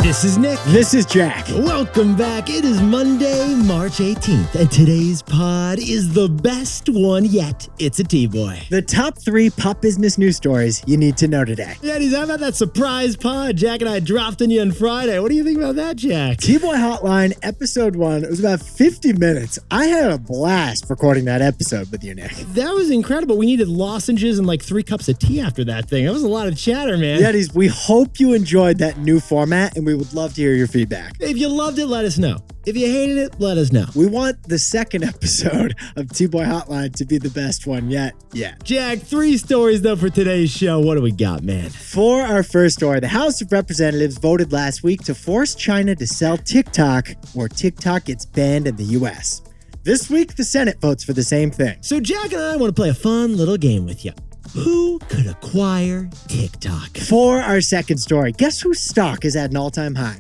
This is Nick. This is Jack. Welcome back. It is Monday, March 18th, and today's pod is the best one yet. It's a TBOY. The top 3 pop business news stories you need to know today. Yetis, how about that surprise pod Jack and I dropped on you on Friday? What do you think about that, Jack? TBOY Hotline, episode 1. It was about 50 minutes. I had a blast recording that episode with you, Nick. That was incredible. We needed lozenges and like 3 cups of tea after that thing. That was a lot of chatter, man. Yetis, we hope you enjoyed that new format, and we would love to hear your feedback. If you loved it, let us know. If you hated it, let us know. We want the second episode of TBOY Hotline to be the best one yet. Jack, 3 stories though for today's show. What do we got, man? For our first story, the House of Representatives voted last week to force China to sell TikTok, or TikTok gets banned in the U.S. This week, the Senate votes for the same thing. So Jack and I want to play a fun little game with you. Who could acquire TikTok? For our second story, guess whose stock is at an all-time high?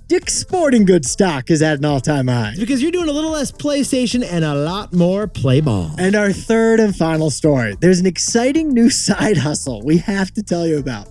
Dick's Sporting Goods stock is at an all-time high. It's because you're doing a little less PlayStation and a lot more play ball. And our third and final story, there's an exciting new side hustle we have to tell you about.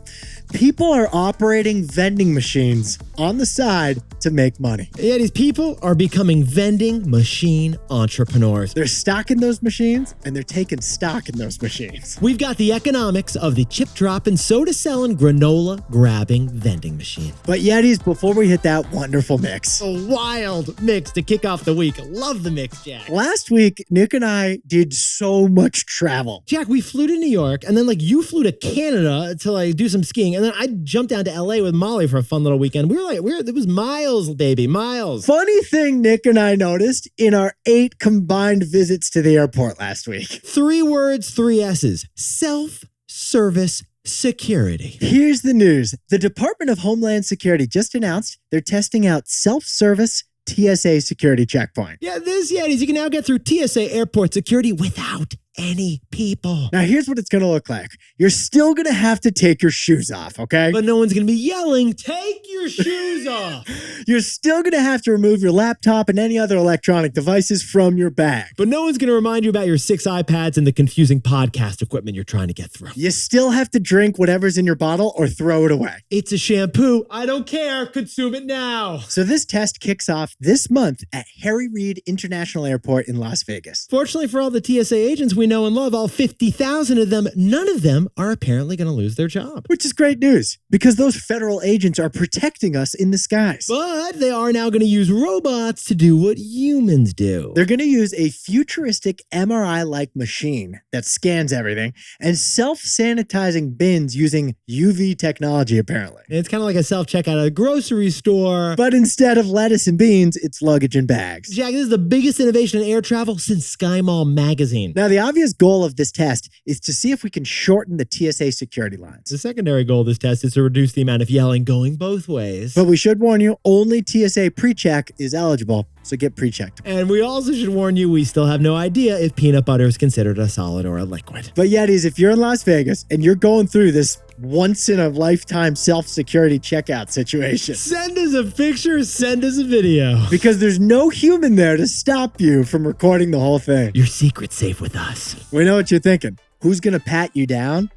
People are operating vending machines on the side to make money. Yeah, these people are becoming vending machine entrepreneurs. They're stocking those machines, and they're taking stock in those machines. We've got the economics of the chip dropping, soda selling, granola grabbing vending machine. But Yetis, before we hit that wonderful mix. A wild mix to kick off the week. Love the mix, Jack. Last week, Nick and I did so much travel. Jack, we flew to New York, and then you flew to Canada to do some skiing, and then I jumped down to LA with Molly for a fun little weekend. It was miles, baby, miles. Funny thing Nick and I noticed in our 8 combined visits to the airport last week. 3 words, 3 S's. Self-service security. Here's the news. The Department of Homeland Security just announced they're testing out self-service TSA security checkpoint. Yeah, Yetis, you can now get through TSA airport security without any people. Now, here's what it's going to look like. You're still going to have to take your shoes off, okay? But no one's going to be yelling, take your shoes off. You're still going to have to remove your laptop and any other electronic devices from your bag. But no one's going to remind you about your 6 iPads and the confusing podcast equipment you're trying to get through. You still have to drink whatever's in your bottle or throw it away. It's a shampoo. I don't care. Consume it now. So this test kicks off this month at Harry Reid International Airport in Las Vegas. Fortunately for all the TSA agents we know and love, all 50,000 of them, none of them are apparently going to lose their job. Which is great news, because those federal agents are protecting us in the skies. But they are now going to use robots to do what humans do. They're going to use a futuristic MRI-like machine that scans everything and self-sanitizing bins using UV technology, apparently. It's kind of like a self-checkout at a grocery store. But instead of lettuce and beans, it's luggage and bags. Jack, this is the biggest innovation in air travel since Sky Mall magazine. Now, the obvious goal of this test is to see if we can shorten the TSA security lines. The secondary goal of this test is to reduce the amount of yelling going both ways. But we should warn you, only TSA pre-check is eligible, so get pre-checked. And we also should warn you, we still have no idea if peanut butter is considered a solid or a liquid. But Yetis, if you're in Las Vegas and you're going through this once-in-a-lifetime self-security checkout situation, send us a picture, send us a video. Because there's no human there to stop you from recording the whole thing. Your secret's safe with us. We know what you're thinking. Who's going to pat you down?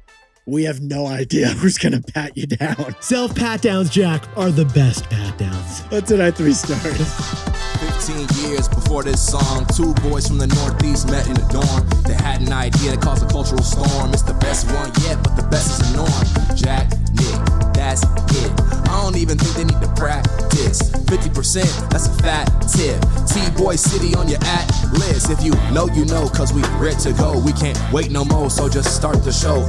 We have no idea who's going to pat you down. Self-pat-downs, Jack, are the best pat-downs. That's it, our 3 stories. 15 years before this song, 2 boys from the Northeast met in a dorm. They had an idea that caused a cultural storm. It's the best one yet, but the best is the norm. Jack, Nick, that's it. I don't even think they need to practice. 50%, that's a fat tip. TBOY City on your at-list. If you know, you know, cause we ready to go. We can't wait no more, so just start the show.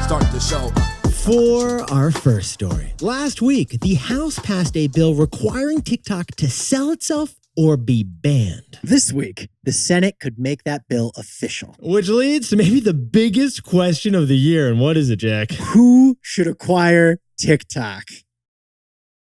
Start the show. For our first story. Last week, the House passed a bill requiring TikTok to sell itself or be banned. This week, the Senate could make that bill official. Which leads to maybe the biggest question of the year. And what is it, Jack? Who should acquire TikTok?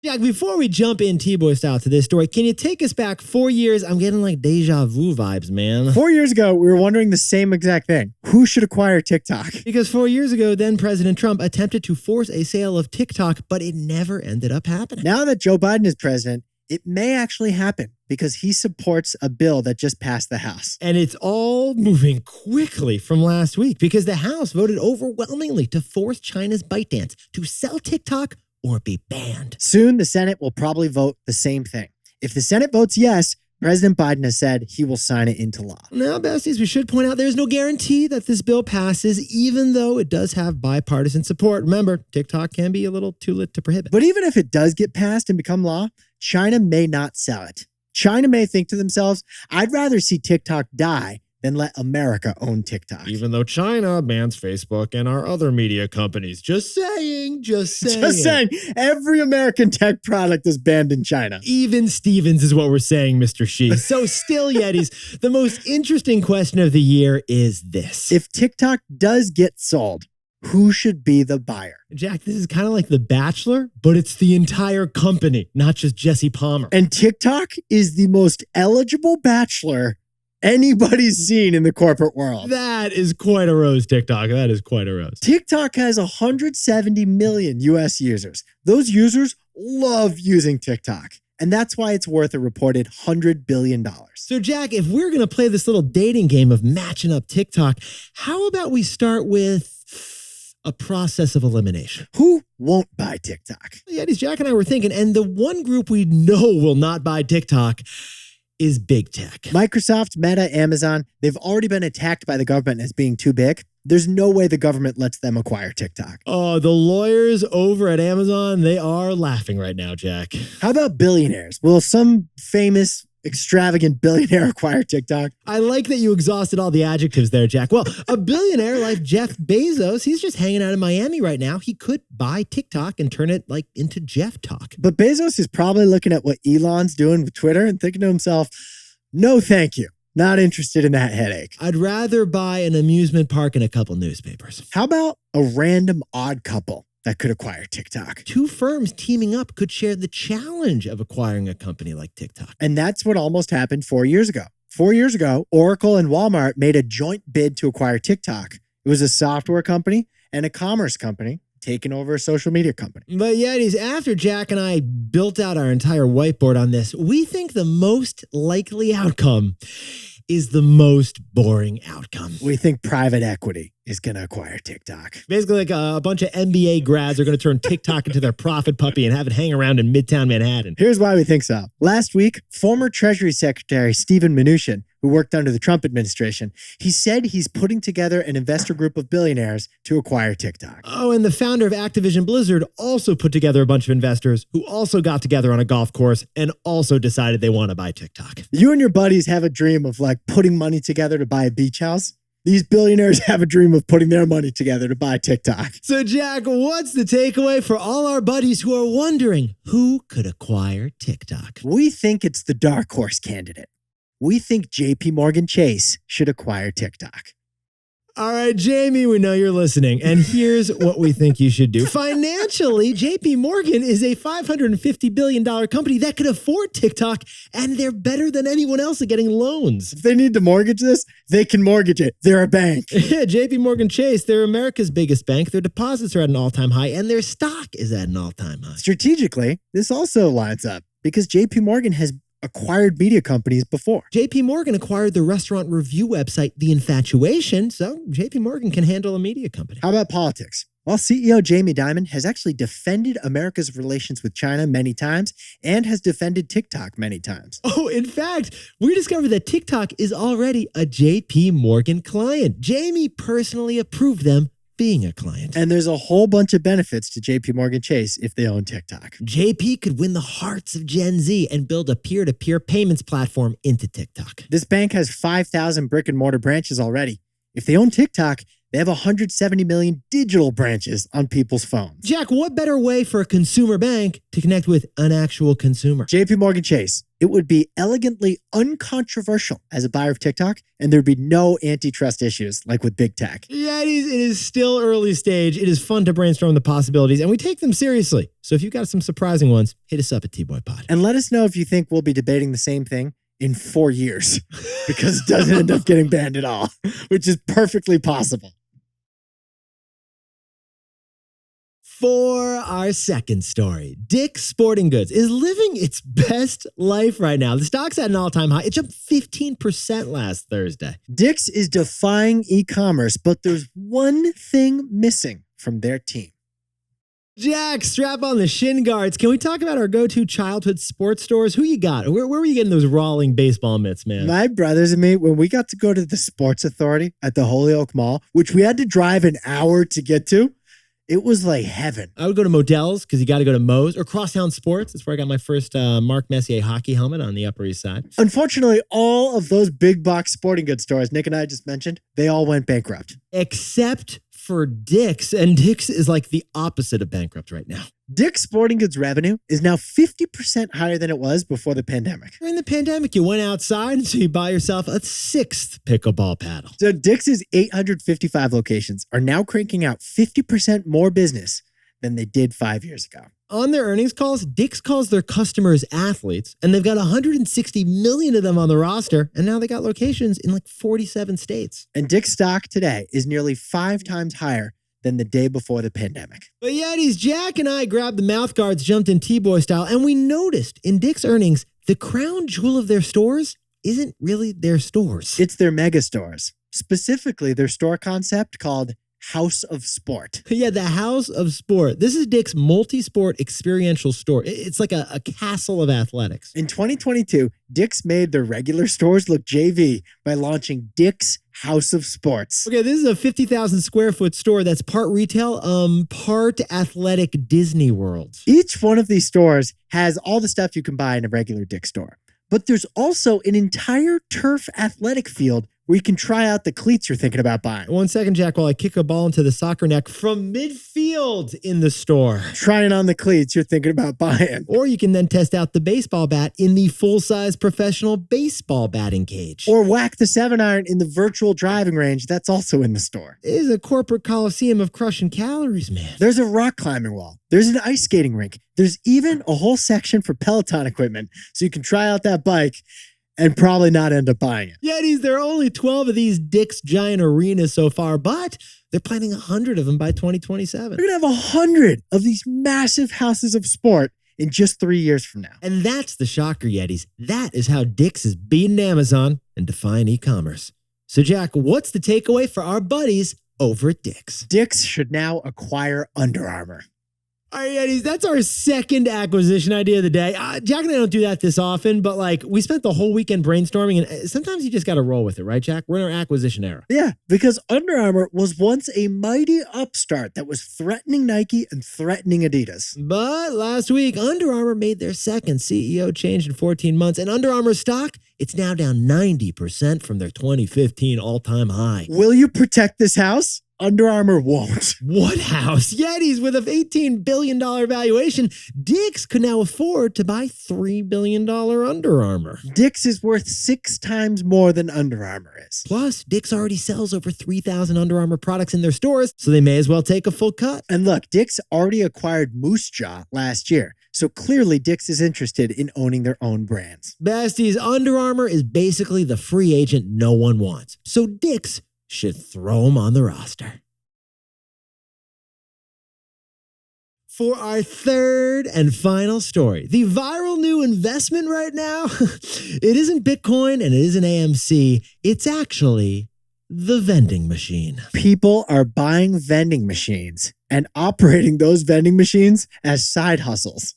Jack, before we jump in T-Boy style to this story, can you take us back 4 years? I'm getting like deja vu vibes, man. 4 years ago, we were wondering the same exact thing. Who should acquire TikTok? Because 4 years ago, then President Trump attempted to force a sale of TikTok, but it never ended up happening. Now that Joe Biden is president, It may actually happen because he supports a bill that just passed the House. And it's all moving quickly from last week because the House voted overwhelmingly to force China's ByteDance to sell TikTok or be banned. Soon, the Senate will probably vote the same thing. If the Senate votes yes, President Biden has said he will sign it into law. Now, besties, we should point out there's no guarantee that this bill passes, even though it does have bipartisan support. Remember, TikTok can be a little too lit to prohibit. But even if it does get passed and become law, China may not sell it. China may think to themselves, I'd rather see TikTok die than let America own TikTok. Even though China bans Facebook and our other media companies. Just saying. Just saying. Every American tech product is banned in China. Even Stevens is what we're saying, Mr. Xi. So still, Yetis, the most interesting question of the year is this. If TikTok does get sold, who should be the buyer? Jack, this is kind of like The Bachelor, but it's the entire company, not just Jesse Palmer. And TikTok is the most eligible bachelor anybody's seen in the corporate world. That is quite a rose, TikTok. That is quite a rose. TikTok has 170 million US users. Those users love using TikTok. And that's why it's worth a reported $100 billion. So, Jack, if we're going to play this little dating game of matching up TikTok, how about we start with a process of elimination? Who won't buy TikTok? Yeah, Jack and I were thinking, and the one group we know will not buy TikTok is big tech. Microsoft, Meta, Amazon, they've already been attacked by the government as being too big. There's no way the government lets them acquire TikTok. Oh, the lawyers over at Amazon, they are laughing right now, Jack. How about billionaires? Will some famous, extravagant billionaire acquire TikTok? I like that you exhausted all the adjectives there, Jack. Well, a billionaire like Jeff Bezos, he's just hanging out in Miami right now. He could buy TikTok and turn it like into Jeff Talk. But Bezos is probably looking at what Elon's doing with Twitter and thinking to himself, no, thank you. Not interested in that headache. I'd rather buy an amusement park and a couple newspapers. How about a random odd couple that could acquire TikTok? Two firms teaming up could share the challenge of acquiring a company like TikTok. And that's what almost happened 4 years ago. 4 years ago, Oracle and Walmart made a joint bid to acquire TikTok. It was a software company and a commerce company taking over a social media company. But yet, after Jack and I built out our entire whiteboard on this, we think the most likely outcome is the most boring outcome. We think private equity is going to acquire TikTok. Basically, like a bunch of MBA grads are going to turn TikTok into their profit puppy and have it hang around in Midtown Manhattan. Here's why we think so. Last week, former Treasury Secretary Steven Mnuchin, who worked under the Trump administration, he said he's putting together an investor group of billionaires to acquire TikTok. Oh, and the founder of Activision Blizzard also put together a bunch of investors who also got together on a golf course and also decided they want to buy TikTok. You and your buddies have a dream of like putting money together to buy a beach house. These billionaires have a dream of putting their money together to buy TikTok. So, Jack, what's the takeaway for all our buddies who are wondering who could acquire TikTok? We think it's the dark horse candidate. We think JP Morgan Chase should acquire TikTok. All right, Jamie, we know you're listening. And here's what we think you should do. Financially, JP Morgan is a $550 billion company that could afford TikTok, and they're better than anyone else at getting loans. If they need to mortgage this, they can mortgage it. They're a bank. Yeah, JP Morgan Chase, they're America's biggest bank. Their deposits are at an all-time high, and their stock is at an all-time high. Strategically, this also lines up because JP Morgan has acquired media companies before. JP Morgan acquired the restaurant review website, The Infatuation, so JP Morgan can handle a media company. How about politics? Well, CEO Jamie Dimon has actually defended America's relations with China many times and has defended TikTok many times. Oh, in fact, we discovered that TikTok is already a JP Morgan client. Jamie personally approved them being a client. And there's a whole bunch of benefits to JP Morgan Chase if they own TikTok. JP could win the hearts of Gen Z and build a peer-to-peer payments platform into TikTok. This bank has 5,000 brick and mortar branches already. If they own TikTok, they have 170 million digital branches on people's phones. Jack, what better way for a consumer bank to connect with an actual consumer? JP Morgan Chase. It would be elegantly uncontroversial as a buyer of TikTok, and there'd be no antitrust issues like with big tech. Yeah, it is still early stage. It is fun to brainstorm the possibilities, and we take them seriously. So if you've got some surprising ones, hit us up at TBOY Pod. And let us know if you think we'll be debating the same thing in 4 years, because it doesn't end up getting banned at all, which is perfectly possible. For our second story, Dick's Sporting Goods is living its best life right now. The stock's at an all-time high. It jumped 15% last Thursday. Dick's is defying e-commerce, but there's one thing missing from their team. Jack, strap on the shin guards. Can we talk about our go-to childhood sports stores? Who you got? Where were you getting those Rawling baseball mitts, man? My brothers and me, when we got to go to the Sports Authority at the Holyoke Mall, which we had to drive an hour to get to, it was like heaven. I would go to Modell's because you got to go to Moe's or Crosstown Sports. That's where I got my first Mark Messier hockey helmet on the Upper East Side. Unfortunately, all of those big box sporting goods stores Nick and I just mentioned, they all went bankrupt. Except for Dick's. And Dick's is like the opposite of bankrupt right now. Dick's Sporting Goods revenue is now 50% higher than it was before the pandemic. During the pandemic, you went outside and so you buy yourself a sixth pickleball paddle. So Dick's 855 locations are now cranking out 50% more business than they did 5 years ago. On their earnings calls, Dick's calls their customers athletes, and they've got 160 million of them on the roster, and now they got locations in like 47 states. And Dick's stock today is nearly 5 times higher than the day before the pandemic. But Yetis, Jack and I grabbed the mouth guards, jumped in TBOY style, and we noticed in Dick's earnings, the crown jewel of their stores isn't really their stores. It's their megastores, specifically their store concept called House of Sport. Yeah, the House of Sport. This is Dick's multi-sport experiential store. It's like a castle of athletics. In 2022, Dick's made their regular stores look JV by launching Dick's House of Sports. Okay, this is a 50,000 square foot store that's part retail, part athletic Disney World. Each one of these stores has all the stuff you can buy in a regular Dick's store. But there's also an entire turf athletic field where you can try out the cleats you're thinking about buying. 1 second, Jack, while I kick a ball into the soccer net from midfield in the store. Trying on the cleats you're thinking about buying. Or you can then test out the baseball bat in the full-size professional baseball batting cage. Or whack the 7-iron in the virtual driving range that's also in the store. It is a corporate coliseum of crushing calories, man. There's a rock climbing wall. There's an ice skating rink. There's even a whole section for Peloton equipment so you can try out that bike and probably not end up buying it. Yetis, there are only 12 of these Dick's giant arenas so far, but they're planning 100 of them by 2027. We're going to have 100 of these massive houses of sport in just 3 years from now. And that's the shocker, Yetis. That is how Dick's is beating Amazon and defying e-commerce. So, Jack, what's the takeaway for our buddies over at Dick's? Dick's should now acquire Under Armour. All right, Yetis, that's our second acquisition idea of the day. Jack and I don't do that this often, but like we spent the whole weekend brainstorming, and sometimes you just got to roll with it, right, Jack? We're in our acquisition era. Yeah, because Under Armour was once a mighty upstart that was threatening Nike and threatening Adidas. But last week, Under Armour made their second CEO change in 14 months, and Under Armour stock, it's now down 90% from their 2015 all-time high. Will you protect this house? Under Armour won't. What house? Yetis, with an $18 billion valuation, Dick's could now afford to buy $3 billion Under Armour. Dick's is worth 6 times more than Under Armour is. Plus, Dick's already sells over 3,000 Under Armour products in their stores, so they may as well take a full cut. And look, Dick's already acquired Moose Jaw last year, so clearly Dick's is interested in owning their own brands. Besties, Under Armour is basically the free agent no one wants. So Dick's should throw him on the roster. For our third and final story, the viral new investment right now, it isn't Bitcoin and it isn't AMC. It's actually the vending machine. People are buying vending machines and operating those vending machines as side hustles.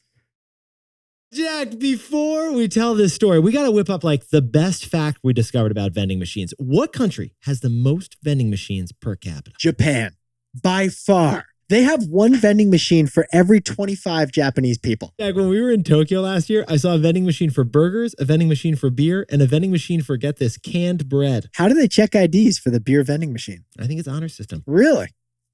Jack, before we tell this story, we got to whip up like the best fact we discovered about vending machines. What country has the most vending machines per capita? Japan, by far. They have one vending machine for every 25 Japanese people. Jack, when we were in Tokyo last year, I saw a vending machine for burgers, a vending machine for beer, and a vending machine for, get this, canned bread. How do they check IDs for the beer vending machine? I think it's honor system. Really?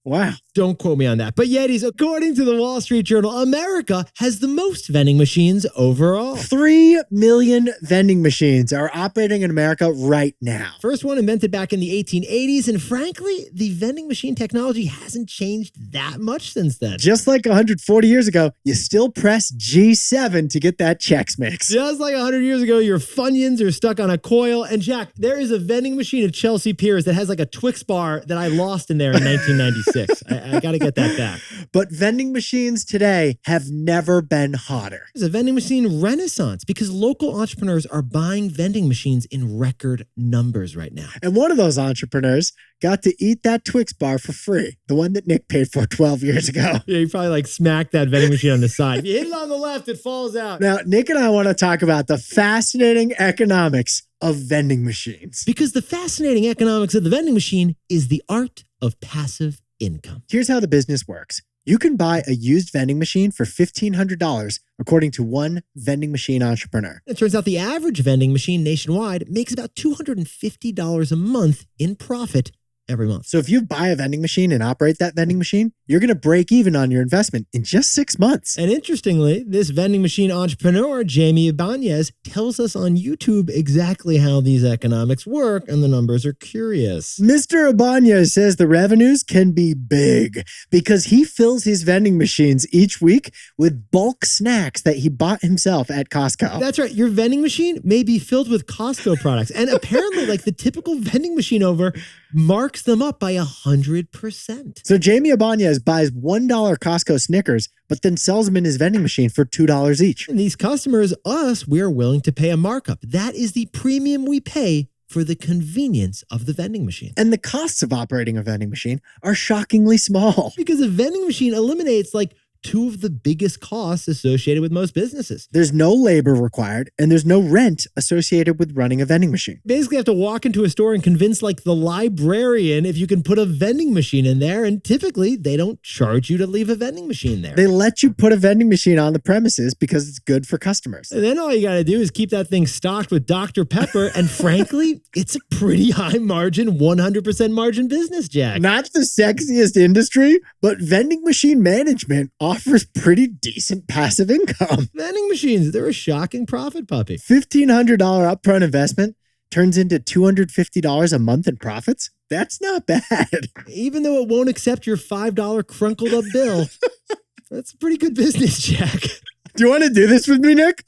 Wow. Don't quote me on that. But Yetis, according to the Wall Street Journal, America has the most vending machines overall. 3 million vending machines are operating in America right now. First one invented back in the 1880s, and frankly, the vending machine technology hasn't changed that much since then. Just like 140 years ago, you still press G7 to get that Chex Mix. Just like 100 years ago, your Funyuns are stuck on a coil. And Jack, there is a vending machine at Chelsea Piers that has like a Twix bar that I lost in there in 1996. 6. I got to get that back. But vending machines today have never been hotter. There's a vending machine renaissance because local entrepreneurs are buying vending machines in record numbers right now. And one of those entrepreneurs got to eat that Twix bar for free, the one that Nick paid for 12 years ago. Yeah, you probably like smacked that vending machine on the side. If you hit it on the left, it falls out. Now, Nick and I want to talk about the fascinating economics of vending machines. Because the fascinating economics of the vending machine is the art of passive income. Here's how the business works. You can buy a used vending machine for $1,500, according to one vending machine entrepreneur. It turns out the average vending machine nationwide makes about $250 a month in profit every month. So if you buy a vending machine and operate that vending machine, you're going to break even on your investment in just 6 months. And interestingly, this vending machine entrepreneur, Jamie Ibanez, tells us on YouTube exactly how these economics work, and the numbers are curious. Mr. Ibanez says the revenues can be big because he fills his vending machines each week with bulk snacks that he bought himself at Costco. That's right. Your vending machine may be filled with Costco products. And apparently, like the typical vending machine over marks them up by 100%. So Jamie Ibanez buys $1 Costco Snickers, but then sells them in his vending machine for $2 each. And these customers, us, we are willing to pay a markup. That is the premium we pay for the convenience of the vending machine. And the costs of operating a vending machine are shockingly small. Because a vending machine eliminates like 2 of the biggest costs associated with most businesses. There's no labor required, and there's no rent associated with running a vending machine. Basically, you have to walk into a store and convince like the librarian if you can put a vending machine in there. And typically, they don't charge you to leave a vending machine there. They let you put a vending machine on the premises because it's good for customers. And then all you got to do is keep that thing stocked with Dr. Pepper. And frankly, it's a pretty high margin, 100% margin business, Jack. Not the sexiest industry, but vending machine management offers pretty decent passive income. Vending machines, they're a shocking profit puppy. $1,500 upfront investment turns into $250 a month in profits. That's not bad. Even though it won't accept your $5 crunkled up bill, that's a pretty good business, Jack. Do you want to do this with me, Nick?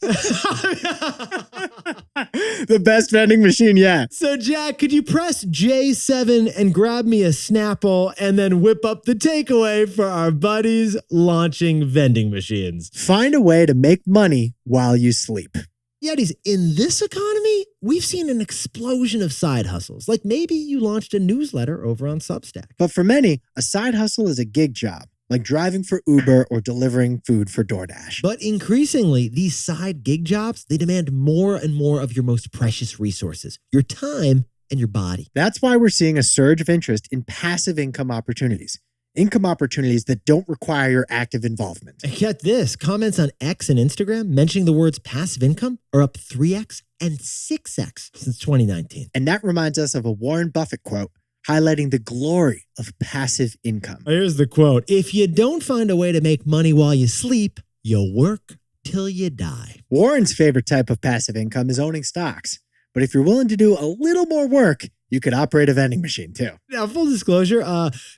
The best vending machine yet. So, Jack, could you press J7 and grab me a Snapple and then whip up the takeaway for our buddies launching vending machines? Find a way to make money while you sleep. Yetis, in this economy, we've seen an explosion of side hustles. Like maybe you launched a newsletter over on Substack. But for many, a side hustle is a gig job, like driving for Uber or delivering food for DoorDash. But increasingly, these side gig jobs, they demand more and more of your most precious resources, your time and your body. That's why we're seeing a surge of interest in passive income opportunities that don't require your active involvement. And get this, comments on X and Instagram mentioning the words passive income are up 3x and 6x since 2019. And that reminds us of a Warren Buffett quote highlighting the glory of passive income. Here's the quote. If you don't find a way to make money while you sleep, you'll work till you die. Warren's favorite type of passive income is owning stocks. But if you're willing to do a little more work, you could operate a vending machine too. Now, full disclosure,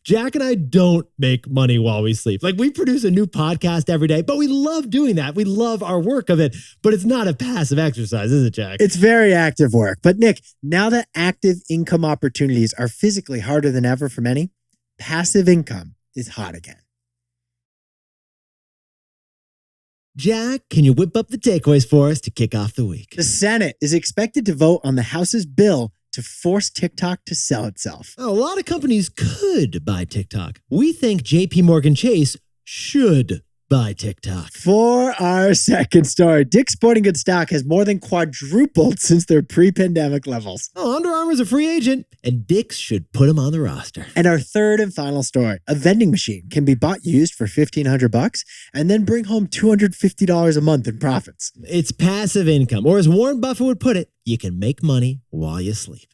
Jack and I don't make money while we sleep. Like we produce a new podcast every day, but we love doing that. We love our work of it, but it's not a passive exercise, is it, Jack? It's very active work. But Nick, now that active income opportunities are physically harder than ever for many, passive income is hot again. Jack, can you whip up the takeaways for us to kick off the week? The Senate is expected to vote on the House's bill to force TikTok to sell itself. A lot of companies could buy TikTok. We think JP Morgan Chase should buy TikTok. For our second story, Dick's Sporting Goods stock has more than quadrupled since their pre-pandemic levels. Oh, Under Armour's a free agent, and Dick's should put him on the roster. And our third and final story, a vending machine can be bought used for $1,500 and then bring home $250 a month in profits. It's passive income, or as Warren Buffett would put it, you can make money while you sleep.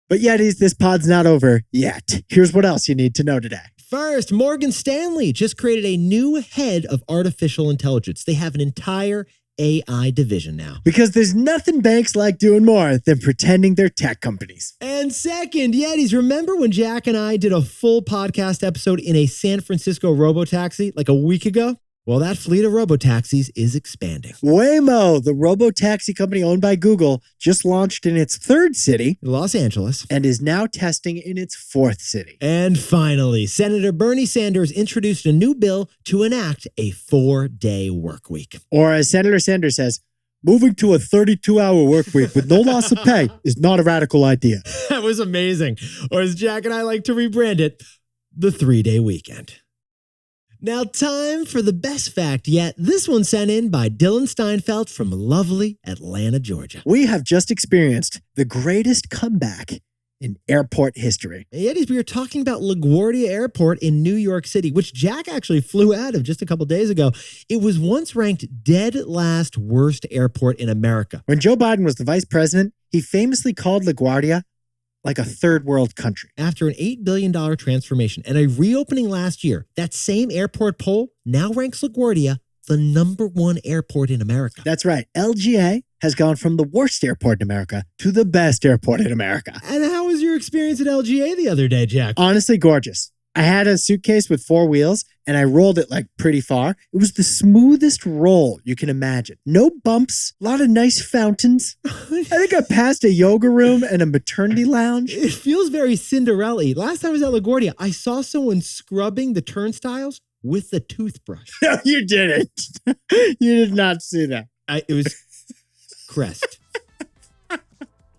But Yetis, this pod's not over yet. Here's what else you need to know today. First, Morgan Stanley just created a new head of artificial intelligence. They have an entire AI division now. Because there's nothing banks like doing more than pretending they're tech companies. And second, Yetis, remember when Jack and I did a full podcast episode in a San Francisco robotaxi like a week ago? Well, that fleet of robotaxis is expanding. Waymo, the robo-taxi company owned by Google, just launched in its third city Los Angeles. and is now testing in its fourth city. And finally, Senator Bernie Sanders introduced a new bill to enact a 4-day work week. Or as Senator Sanders says, moving to a 32-hour work week with no loss of pay is not a radical idea. That was amazing. Or as Jack and I like to rebrand it, the 3-day weekend. Now, time for the best fact yet. This one sent in by Dylan Steinfeld from lovely Atlanta, Georgia. We have just experienced the greatest comeback in airport history. Yetis, we are talking about LaGuardia Airport in New York City, which Jack actually flew out of just a couple days ago. It was once ranked dead last worst airport in America. When Joe Biden was the vice president, he famously called LaGuardia like a third world country. After an $8 billion transformation and a reopening last year, that same airport poll now ranks LaGuardia the #1 airport in America. That's right. LGA has gone from the worst airport in America to the best airport in America. And how was your experience at LGA the other day, Jack? Honestly, gorgeous. I had a suitcase with 4 wheels and I rolled it like pretty far. It was the smoothest roll you can imagine. No bumps, a lot of nice fountains. I think I passed a yoga room and a maternity lounge. It feels very Cinderella-y. Last time I was at LaGuardia, I saw someone scrubbing the turnstiles with a toothbrush. No, you didn't. You did not see that. It was Crest.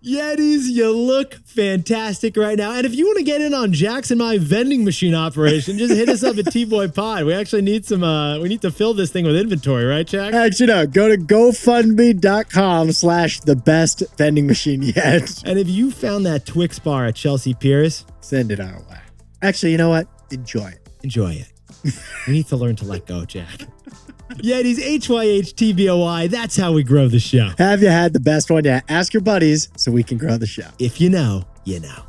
Yetis, you look fantastic right now. And if you want to get in on Jack's and my vending machine operation, just hit us up at TBOY Pod. We actually need some, we need to fill this thing with inventory, right, Jack? Actually, no. Go to GoFundMe.com/the best vending machine yet. And if you found that Twix bar at Chelsea Piers, send it our way. Actually, you know what? Enjoy it. Enjoy it. We need to learn to let go, Jack. Yetis, HYHTBOY. That's how we grow the show. Have you had the best one yet? Ask your buddies so we can grow the show. If you know, you know.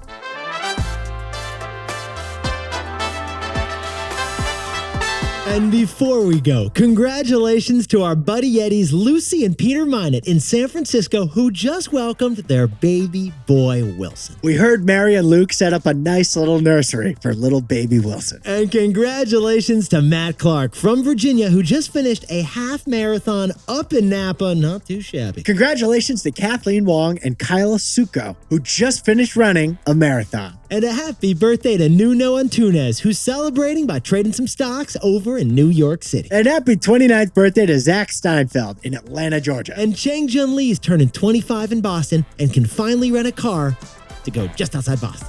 And before we go, congratulations to our buddy Yetis, Lucy and Peter Minot in San Francisco, who just welcomed their baby boy, Wilson. We heard Mary and Luke set up a nice little nursery for little baby Wilson. And congratulations to Matt Clark from Virginia, who just finished a half marathon up in Napa. Not too shabby. Congratulations to Kathleen Wong and Kyla Suko, who just finished running a marathon. And a happy birthday to Nuno Antunes, who's celebrating by trading some stocks over in New York City. And happy 29th birthday to Zach Steinfeld in Atlanta, Georgia. And Chang Jun Lee's turning 25 in Boston and can finally rent a car to go just outside Boston.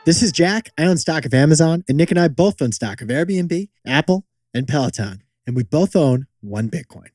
This is Jack. I own stock of Amazon, and Nick and I both own stock of Airbnb, Apple, and Peloton. And we both own 1 Bitcoin.